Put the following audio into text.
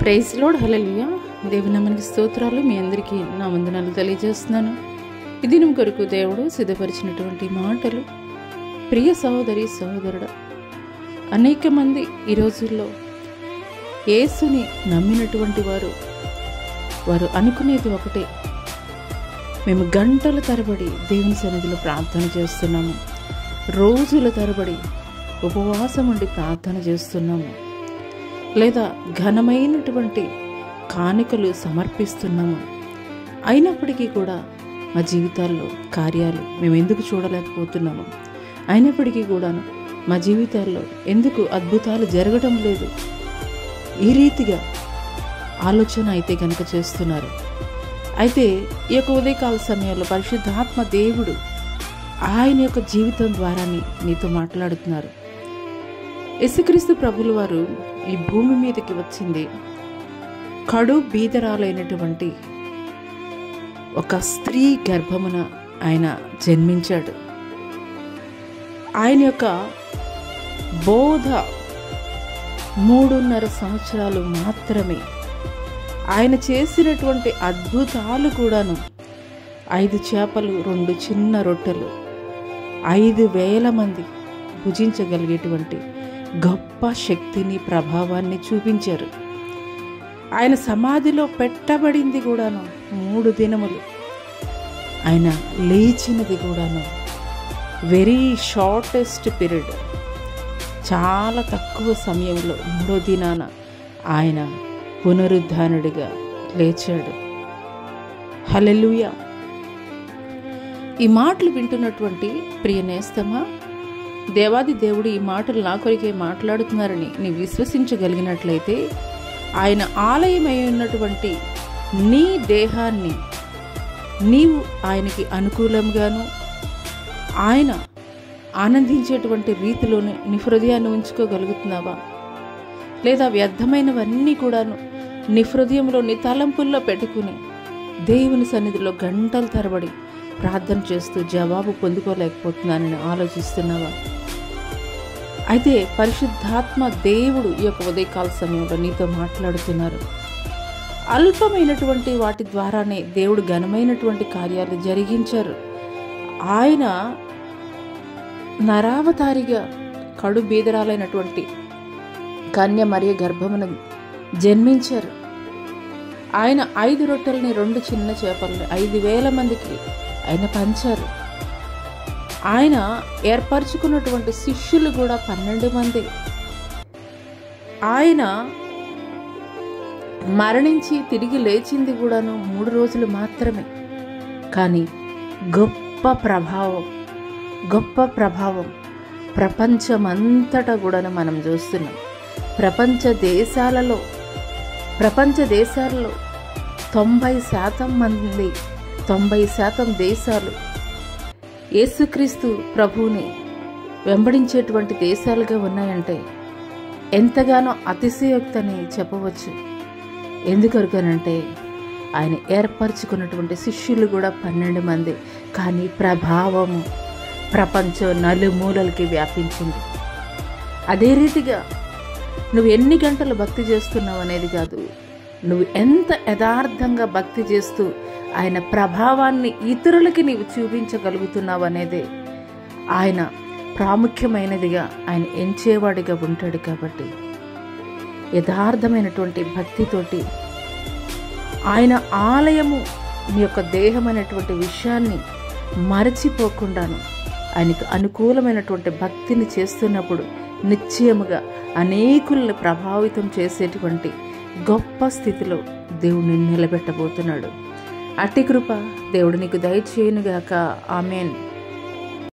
Praise lord, హల్లెలూయా. దేవుని నామానికి స్తోత్రాలు. మీ అందరికీ నా వందనాలు తెలియజేస్తున్నాను. ఈ దినం కొరకు దేవుడు సిద్ధపరిచినటువంటి మాటలు. ప్రియ సహోదరి సహోదరుడా, అనేక మంది ఈ రోజుల్లో యేసుని నమ్మినటువంటి వారు అనుకునేది ఒకటే: మేము గంటల తరబడి దేవుని సన్నిధిలో ప్రార్థన చేస్తున్నాము, రోజుల తరబడి ఉపవాసం ఉండి ప్రార్థన చేస్తున్నాము, లేదా ఘనమైనటువంటి కానుకలు సమర్పిస్తున్నాము. అయినప్పటికీ కూడా మా జీవితాల్లో కార్యాలు మేము ఎందుకు చూడలేకపోతున్నాము? అయినప్పటికీ కూడాను మా జీవితాల్లో ఎందుకు అద్భుతాలు జరగడం లేదు? ఈ రీతిగా ఆలోచన అయితే కనుక చేస్తున్నారు. అయితే ఈ యొక్క ఉదయకాల సమయంలో పరిశుద్ధాత్మ దేవుడు ఆయన యొక్క జీవితం ద్వారానే నీతో మాట్లాడుతున్నారు. యేసుక్రీస్తు ప్రభుల వారు ఈ భూమి మీదకి వచ్చింది కడు బీదరాలైనటువంటి ఒక స్త్రీ గర్భమున ఆయన జన్మించాడు. ఆయన యొక్క బోధ 3.5 సంవత్సరాలు మాత్రమే. ఆయన చేసినటువంటి అద్భుతాలు కూడాను 5 చేపలు 2 చిన్న రొట్టెలు 5,000 మంది భుజించగలిగేటువంటి గొప్ప శక్తిని, ప్రభావాన్ని చూపించారు. ఆయన సమాధిలో పెట్టబడింది కూడాను 3 దినములు. ఆయన లేచినది కూడాను వెరీ షార్టెస్ట్ పీరియడ్, చాలా తక్కువ సమయంలో 3వ దినాన ఆయన పునరుద్ధానుడిగా లేచాడు. హల్లెలూయా. ఈ మాటలు వింటున్నటువంటి ప్రియ నేస్తమా, దేవాది దేవుడు ఈ మాటలు నా కొరికే మాట్లాడుతున్నారని నీ విశ్వసించగలిగినట్లయితే, ఆయన ఆలయమై ఉన్నటువంటి నీ దేహాన్ని నీవు ఆయనకి అనుకూలంగాను, ఆయన ఆనందించేటువంటి రీతిలోనే నీ హృదయాన్ని ఉంచుకోగలుగుతున్నావా? లేదా వ్యర్థమైనవన్నీ కూడాను నీ హృదయంలో, నీ తలంపుల్లో పెట్టుకుని దేవుని సన్నిధిలో గంటల తరబడి ప్రార్థన చేస్తూ జవాబు పొందుకోలేకపోతున్నానని ఆలోచిస్తున్నావా? అయితే పరిశుద్ధాత్మ దేవుడు ఈ యొక్క ఉదయకాల సమయంలో నీతో మాట్లాడుతున్నారు. అల్పమైనటువంటి వాటి ద్వారానే దేవుడు ఘనమైనటువంటి కార్యాలు జరిగించారు. ఆయన నరావతారిగా కడు బీదరాలైనటువంటి కన్య మరియ గర్భమున జన్మించారు. ఆయన 5 రొట్టెలని 2 చిన్న చేపలని 5,000 మందికి ఆయన పంచారు. ఆయన ఏర్పరచుకున్నటువంటి శిష్యులు కూడా 12 మంది. ఆయన మరణించి తిరిగి లేచింది కూడాను 3 రోజులు మాత్రమే. కానీ గొప్ప ప్రభావం ప్రపంచమంతటా కూడాను మనం చూస్తున్నాం. ప్రపంచ దేశాలలో 90% మంది, 90% దేశాలు యేసుక్రీస్తు ప్రభువుని వెంబడించేటువంటి దేశాలుగా ఉన్నాయంటే ఎంతగానో అతిశయోక్తని చెప్పవచ్చు. ఎందుకనుకనంటే ఆయన ఏర్పరచుకున్నటువంటి శిష్యులు కూడా 12 మంది. కానీ ప్రభావము ప్రపంచం నలుమూలలకి వ్యాపించింది. అదే రీతిగా నువ్వు ఎన్ని గంటలు భక్తి చేస్తున్నావు అనేది కాదు, నువ్వు ఎంత యథార్థంగా భక్తి చేస్తూ ఆయన ప్రభావాన్ని ఇతరులకి నీవు చూపించగలుగుతున్నావు అనేదే ఆయన ప్రాముఖ్యమైనదిగా ఆయన ఎంచేవాడిగా ఉంటాడు. కాబట్టి యథార్థమైనటువంటి భక్తితోటి ఆయన ఆలయము నీ యొక్క దేహం అనేటువంటి విషయాన్ని మరచిపోకుండాను ఆయనకు అనుకూలమైనటువంటి భక్తిని చేస్తున్నప్పుడు నిశ్చయముగా అనేకుల్ని ప్రభావితం చేసేటువంటి గొప్ప స్థితిలో దేవుడిని నిలబెట్టబోతున్నాడు. అట్టి కృప దేవుడు నీకు దయచేయునుగాక. ఆమేన్.